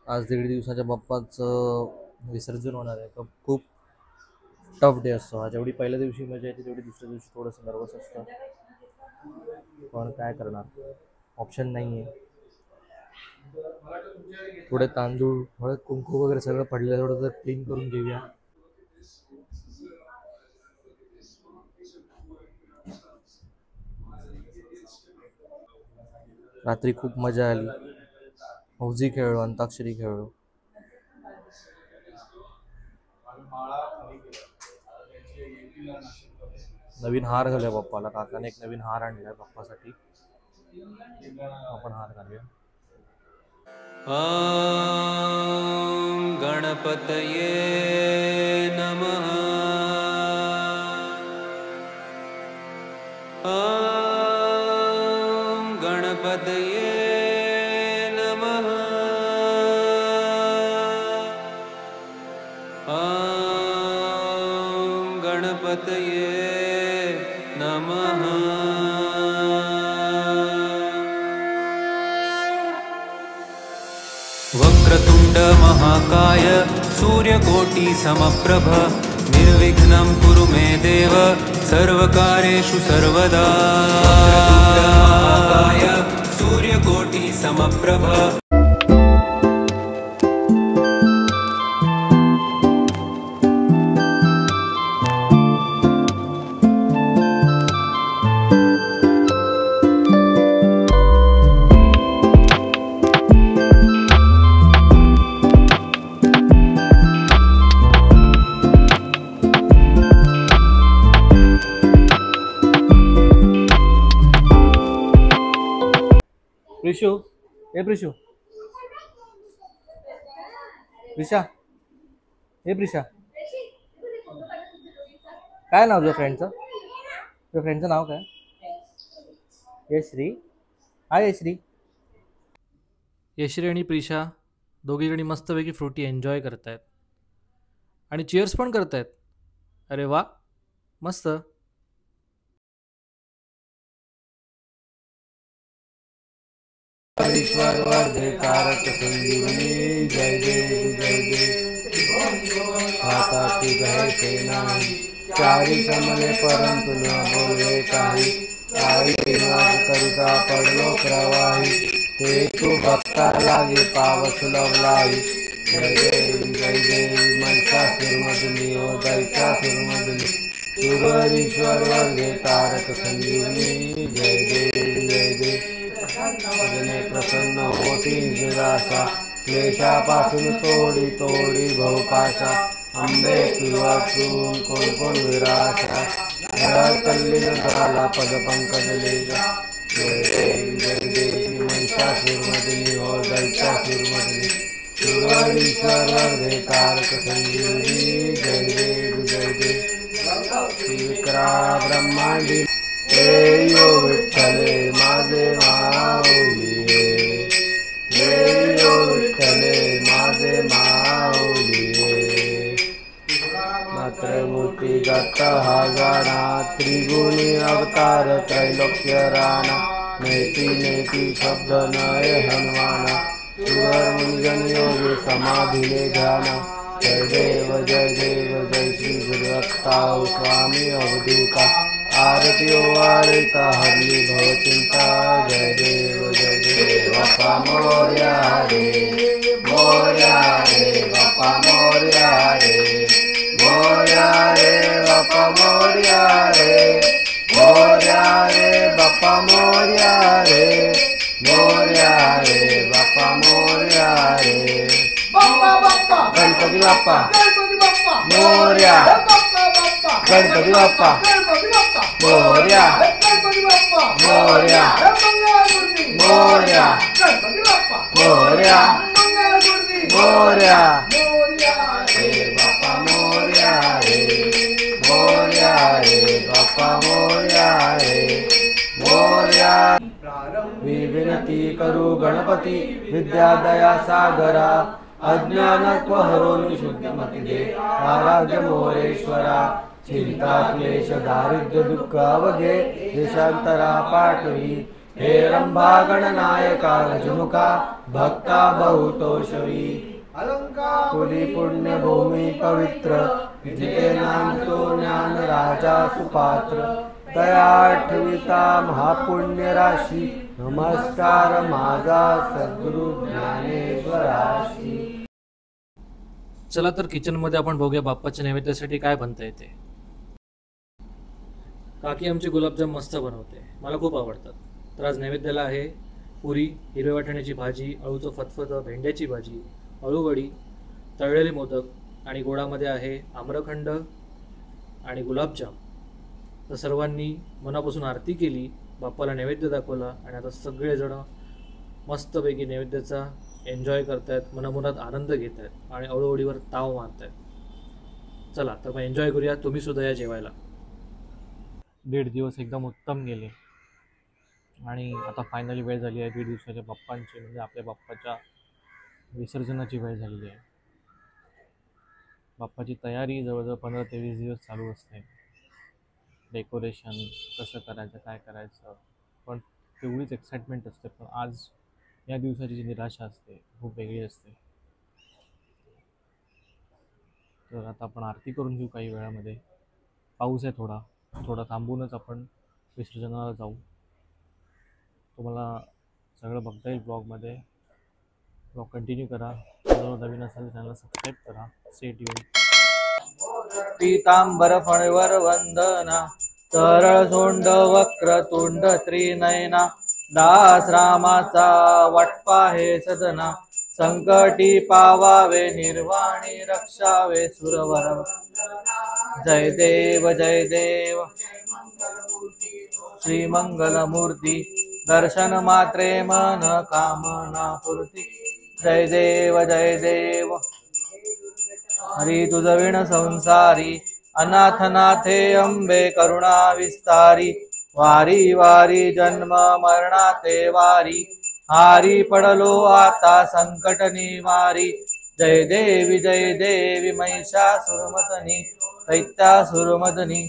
आज 1.5 दिवसाच्या बाप्पाचं विसर्जन होणार आहे. खूप टफ डे असतो हा. जेवढी पहिल्या दिवशी मजा येते तेवढी दुसऱ्या दिवशी थोडंसं नर्वस असतं, पण काय करणार, ऑप्शन नाही आहे. थोडे तांदूळ, हळद, कुंकू वगैरे सगळं पडलेलं थोडं क्लीन करून घेऊया. रात्री खूप मजा आली. हौजी खेळलो, अंताक्षरी खेळलो. नवीन हार घालूया बाप्पाला. काकाने एक नवीन हार आणलाय बाप्पासाठी. आपण हार घालूया. गणपतये नमः. गणपतये नमः. गणपतये नमः. वक्रतुंड महाकाय सूर्यकोटि समप्रभ निर्विघ्नं कुरु मे देव सर्वकार्येषु सर्वदा. महाकाय सूर्यकोटि समप्रभ. प्रिशू, ए प्रिशू, प्रिशा, ए प्रिशा, काय नाव तुझ्या फ्रेंडचं? तुझ्या फ्रेंडचं नाव काय? यश्री. हाय यश्री. यश्री आणि प्रिशा दोघीजणी मस्तपैकी फ्रुटी एन्जॉय करतायत आणि चिअर्स पण करतायत. अरे वा, मस्त. ईश्वर वर्धे कारक संजीवनी. जय देव जय देव. खाता की गहे सेना चारी समले परंतु न बोले काही. काही नाद करिता पडलो प्रवाही. ते तू भक्ता लागे पावस लवलाई. जय देव महिषासुरमर्दिनी ओ दैत्यासुरमर्दिनी. ईश्वर वर्धे कारक संजीवनी. जय देव जय देव. भजने प्रसन्न होती निराशा. क्लेशापासून तोडी तोडी भवपाशा. अंबे तुझा वाचून कोण कोण विराशा. तल्लीन झाला पद पंकज लेजा. जय देव जय देव महिषासुरमर्दिनी हो दैत्यासुरमर्दिनी. ईश्वर वर्धे कारक संजीवनी. जय देव जय देव. विक्रा ब्रह्मांडी हे यो विठ्ठले माझे माऊली. हे यो विठ्ठले माझे माऊली. मातृमूर्ती दत्त हा गाणा. त्रिगुणी अवतार त्रैलोक्य राणा. नेती नेती शब्द नये हनुमाना. सुर मुंजन योगी समाधीने ध्याना. जय देव जय देव जय श्री गुरुदत्ता स्वामी अवधूता. आरती वारिता हरली भवचिंता. जय देव जय देव. बाप्पा मोरया रे मोरया रे. बाप्पा मोरया रे मोरया रे. बाप्पा मोरया रे मोरया रे. बाप्पा मोरया रे मोरया रे. बाप्पा मोरया रे. गणपती बाप्पा मोरया. गणपती बाप्पा मोरया मोरया मोरया मोरया मोरया. रे बाप्पा मोरया रे मोरया रे. बाप्पा मोरया रे मोरया. विनती करू गणपती विद्या दया सागरा. अज्ञानत्व हरून शुद्धमती दे आराध्य मोरेश्वरा. चिंता क्लेश दारिद्र्य दुःख अवघे देशांतरा पाठवी. हे रंभा गणनायका गजमुखा भक्ता बहुतोषवी तुली पुण्य भूमी पवित्र जिथे नांदतो ज्ञान राजा सुपात्र दया आठविता महापुण्य राशी नमस्कार माझा सद्गुरु ज्ञानेश्वराशी. चला तर किचनमध्ये आपण बघूया बाप्पाच्या नैवेद्यासाठी काय बनता येते. काकी आमची गुलाबजाम मस्त बनवते, मला खूप आवडतात. तर आज नैवेद्याला आहे पुरी, हिरव्या वाटाण्याची भाजी, अळूचं फतफतं, भेंड्याची भाजी, अळूवडी, तळलेले मोदक आणि गोडामध्ये आहे आम्रखंड आणि गुलाबजाम. तर सर्वांनी मनापासून आरती केली, बाप्पाला नैवेद्य दाखवला आणि आता सगळेजण मस्तपैकी नैवेद्याचा एन्जॉय करतायत, मनामनात आनंद घेत आहेत आणि अळूवडीवर ताव मारत आहेत. चला तर मग एन्जॉय करूया, तुम्ही सुद्धा या जेवायला. 1.5 दिवस एकदम उत्तम गेले आणि आता फायनली वेळ झाली आहे 1.5 दिवसाच्या बाप्पांची, म्हणजे आपल्या बाप्पाच्या विसर्जनाची वेळ झालेली आहे. बाप्पाची तयारी जवळजवळ 15 ते 20 दिवस चालू असते. डेकोरेशन कसं करायचं, काय करायचं, पण तेवढीच एक्साइटमेंट असते. पण आज या दिवसाची जी निराशा असते खूप वेगळी असते. तर आता आपण आरती करून घेऊ काही वेळामध्ये. पाऊस आहे थोडा थांबूनच आपण विसर्जनाला जाऊ. तुम्हाला सगळं बघता येईल ब्लॉगमध्ये. ब्लॉग कंटिन्यू करा. नवीन असाल चॅनलला सबस्क्राईब करा. Stay tune. पीतांबर फणीवर वंदना, सरळ सोंड वक्रतुंड त्रिनयना, दास रामाचा वाटपा हे सदना, संकटी पावावे निर्वाणी रक्षावे सुरवर. जय देव श्री मंगलमूर्ती, दर्शन मात्रे मन कामना पूर्ती. जय देव हरी तुझ विण संसारी, अनाथनाथे अंबे करुणा विस्तारी. वारी वारी जन्म मरणाते वारी, हारी पडलो आता संकट निवारी. जय देवी महिषासुरमर्दिनी, दैत्यासुरमर्दिनी,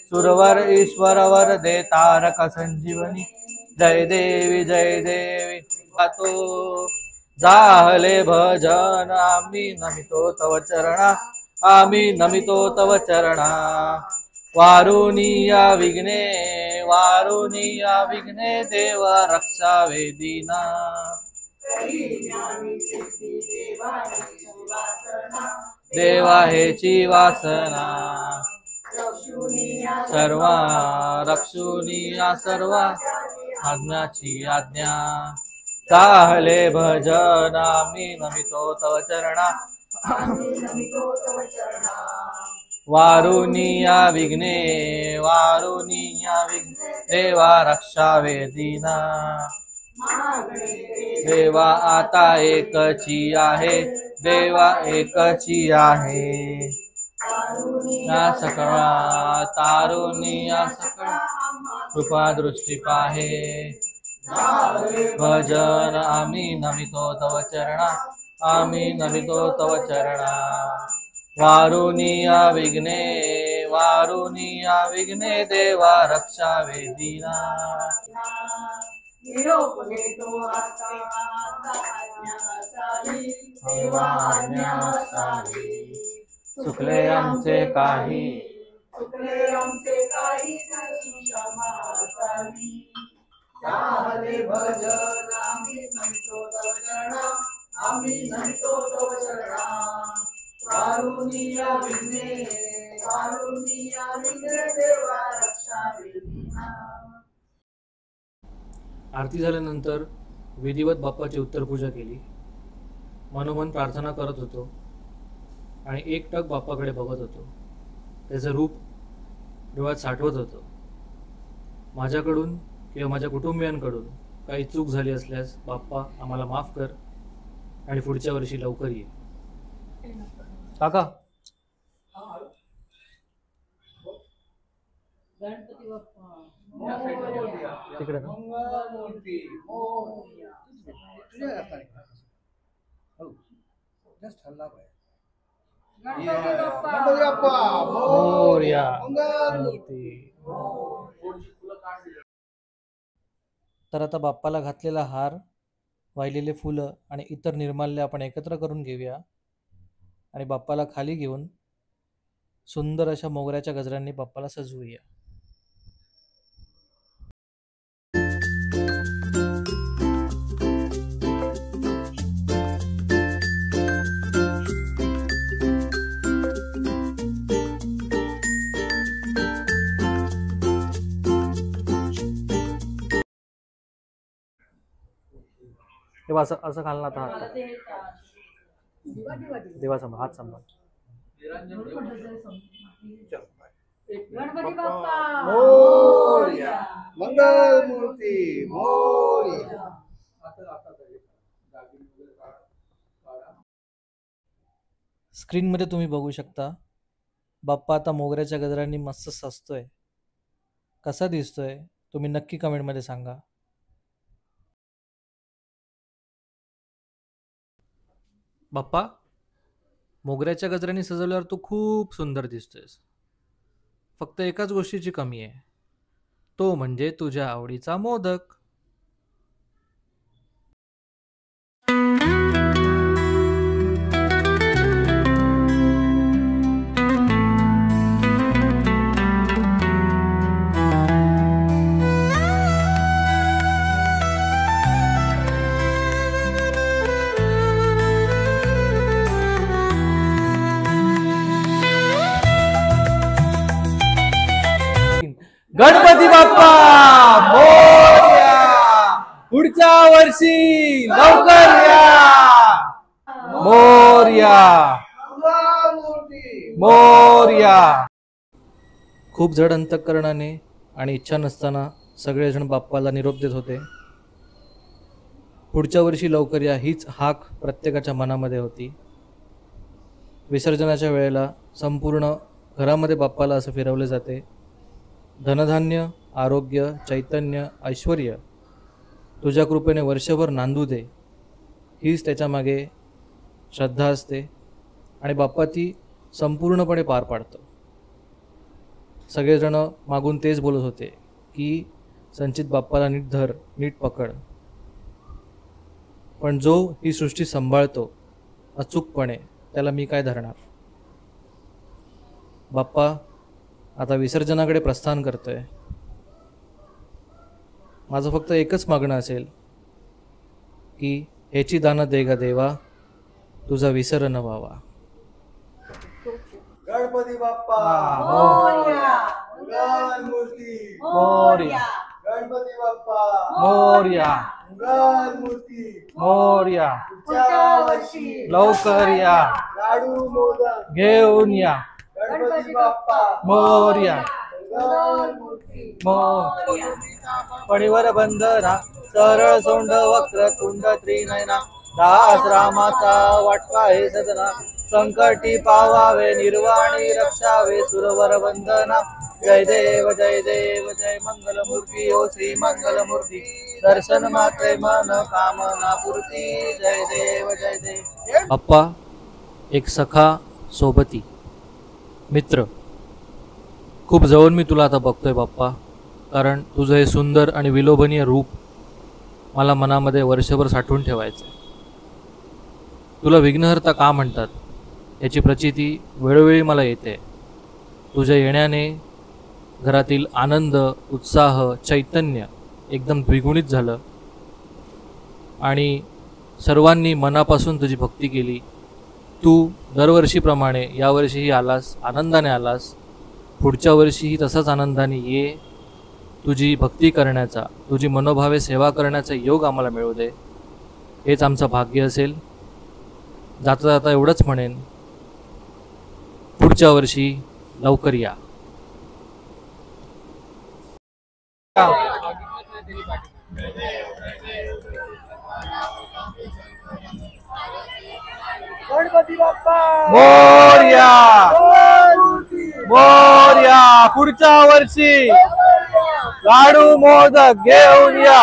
सुरवर ईश्वर वर दे तारक संजीवनी. जय देवी तो जाहले भजन, आम्ही नमितो तव चरणा, आम्ही नमितो तव चरणा. वारुनिया विघ्ने देव रक्षावे दीना. देवा हेची वासना, सर्वा रक्षुनिया सर्वा आज्ञाची आज्ञा. चाहले भजन, आम्ही नमितो तव चरणा, वारुनिया विघ्ने देवा रक्षावे दीना. देवा आता एकची आहे, देवा एकची आहे. या सकळा तारुनिया सकळ कृपा दृष्टी पाहे. भजन आम्ही नमितो तव चरणा, आम्ही नमितो तव चरणा. वारुनिया विघ्ने देवा रक्षावे दीना. चुकले आमचे काही, भजन आम्ही नमितो तव चरणा, आम्ही नमितो तव चरणा. वारुनिया विघ्ने देवा रक्षावे दीना. आरती झाल्यानंतर विधिवत बाप्पाची उत्तरपूजा केली. मनोमन प्रार्थना करत होतो आणि एकटक बाप्पाकडे बघत होतो. त्याचं रूप डोळ्यात साठवत होतो. माझ्याकडून किंवा माझ्या कुटुंबियांकडून काही चूक झाली असल्यास बाप्पा आम्हाला माफ कर आणि पुढच्या वर्षी लवकर ये. काका गणपती बाप्पा तिकडे तर आता बाप्पाला घातलेला हार, वाहिलेले फुलं आणि इतर निर्माल्य आपण एकत्र करून घेऊया आणि बाप्पाला खाली घेऊन सुंदर अशा मोगऱ्याच्या गजरांनी बाप्पाला सजवूया. तेव्हा असं असं घालणार आता हात देवा सांभाळ, हात सांभाळ. गणपती बाप्पा मोरया, मंगल मूर्ती मोरया. स्क्रीनमध्ये तुम्ही बघू शकता बाप्पा आता मोगऱ्याच्या गजरांनी मस्त सजतोय. कसा दिसतोय तुम्ही नक्की कमेंटमध्ये सांगा. बाप्पा, मोगऱ्याच्या गजरांनी सजवल्यावर तू खूप सुंदर दिसतोयस. फक्त एकाच गोष्टीची कमी आहे, तो म्हणजे तुझ्या आवडीचा मोदक. गणपती बाप्पा मोरया, पुढच्या वर्षी लवकर या. मोरया मोरया. खूप जड अंतःकरणाने आणि इच्छा नसताना सगळेजण बाप्पाला निरोप देत होते. पुढच्या वर्षी लवकर या हीच हाक प्रत्येकाच्या मनामध्ये होती. विसर्जनाच्या वेळेला संपूर्ण घरामध्ये बाप्पाला असं फिरवले जाते, धनधान्य, आरोग्य, चैतन्य, ऐश्वर्य तुझ्या कृपेने वर्षभर नांदू दे, हीच त्याच्यामागे श्रद्धा असते आणि बाप्पा ती संपूर्णपणे पार पाडतो. सगळेजण मागून तेच बोलत होते की संचित बाप्पाला नीट धर, नीट पकड. पण जो ही सृष्टी सांभाळतो अचूकपणे त्याला मी काय धरणार. बाप्पा आता विसर्जनाकडे प्रस्थान करतोय. माझं फक्त एकच मागणं असेल की ह्याची दानं दे गा देवा, तुझा विसर न व्हावा. गणपती बाप्पा मोरया, मंगल मूर्ती मोरया गणपती बाप्पा मोरया मंगल मूर्ती मोरया. पुढच्या वर्षी लवकर या, लाडू मोदक घेऊन या. गणपती बाप्पा मोरया मंगल मूर्ती मोरया. पणीवर बंधना, सरळ सोंड वक्र तुंड त्रिनयना, दास रामाचा वाटवा हे सदना, संकटी पावावे निर्वाणी रक्षावे सुरवर वंदना. जय देव जय देव जय मंगल मूर्ती ओ श्री मंगल मूर्ती, दर्शन मात्रे मन कामना पूर्ती. जय देव जय देव. अप्पा, एक सखा सोबती मित्र, खूप जवळ मी तुला आता बघतोय बाप्पा, कारण तुझं हे सुंदर आणि विलोभनीय रूप मला मनामध्ये वर्षभर साठवून ठेवायचं आहे. तुला विघ्नहर्ता का म्हणतात याची प्रचिती वेळोवेळी मला येते. तुझ्या येण्याने घरातील आनंद, उत्साह, चैतन्य एकदम द्विगुणित झालं आणि सर्वांनी मनापासून तुझी भक्ती केली. तू दरवर्षीप्रमाणे यावर्षीही आलास, आनंदाने आलास. पुढच्या वर्षीही तसाच आनंदाने ये. तुझी भक्ती करण्याचा, तुझी मनोभावे सेवा करण्याचा योग आम्हाला मिळू दे, हेच आमचं भाग्य असेल. जाता जाता एवढंच म्हणेन, पुढच्या वर्षी लवकर या. गणपती बाप्पा मोरया मोरया. पुढच्या वर्षी लाडू मोदक घेऊन या.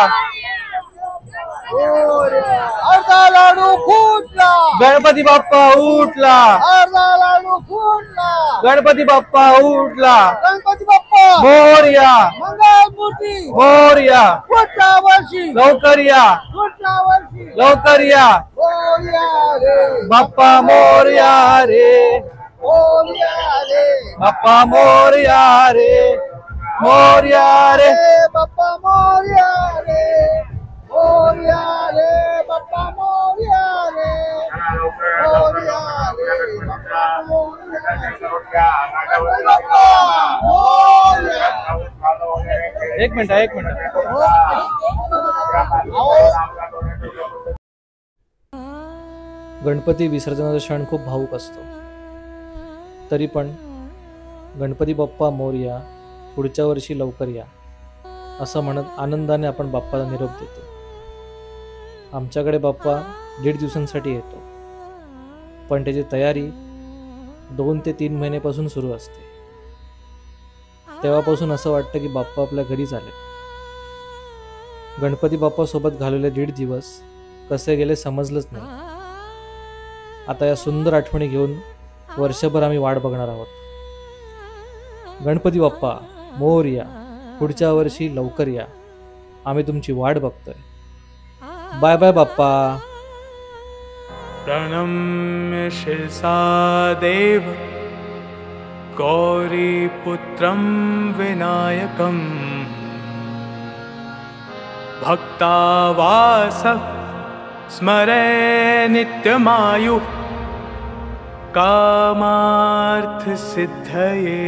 अर्धा लाडू फुटला, गणपती बाप्पा उठला, अर्धा लाडू फुटला, गणपती बाप्पा उठला. गणपती बाप्पा मोरया मंगलमूर्ती मोरया पुढच्या वर्षी लवकर या पुढच्या वर्षी लवकर या मोरया रे बाप्पा मोरया रे मोरया रे बाप्पा मोरया रे मोरया रे बाप्पा मोरया रे मोरया रे बाप्पा मोरया रे मोरया रे बाप्पा मोरया एक मिनिट गणपती विसर्जनाचा क्षण खूप भावूक असतो. तरी पण गणपती बाप्पा मोरया पुढच्या वर्षी लवकर या असं म्हणत आनंदाने आपण बाप्पाला निरोप देतो. आमच्याकडे बाप्पा 1.5 दिवसांसाठी येतो, पण त्याची तयारी 2 ते 3 महिन्यापासून सुरू असते. तेव्हापासून असं वाटतं की बाप्पा आपल्या घरीच आले. गणपती बाप्पा सोबत घालवले 1.5 दिवस कसे गेले समजलंच नाही. आता या सुंदर आठवणी घेऊन वर्षभर आम्ही वाट बघणार आहोत. गणपती बाप्पा मोरया पुढच्या वर्षी लवकर या. आम्ही तुमची वाट बघतोय. बाय बाय बाप्पा. प्रणम्य शिरसा देव गौरीपुत्रं विनायकं भक्तावास स्मरे नित्यमायु कामार्थ सिद्धये.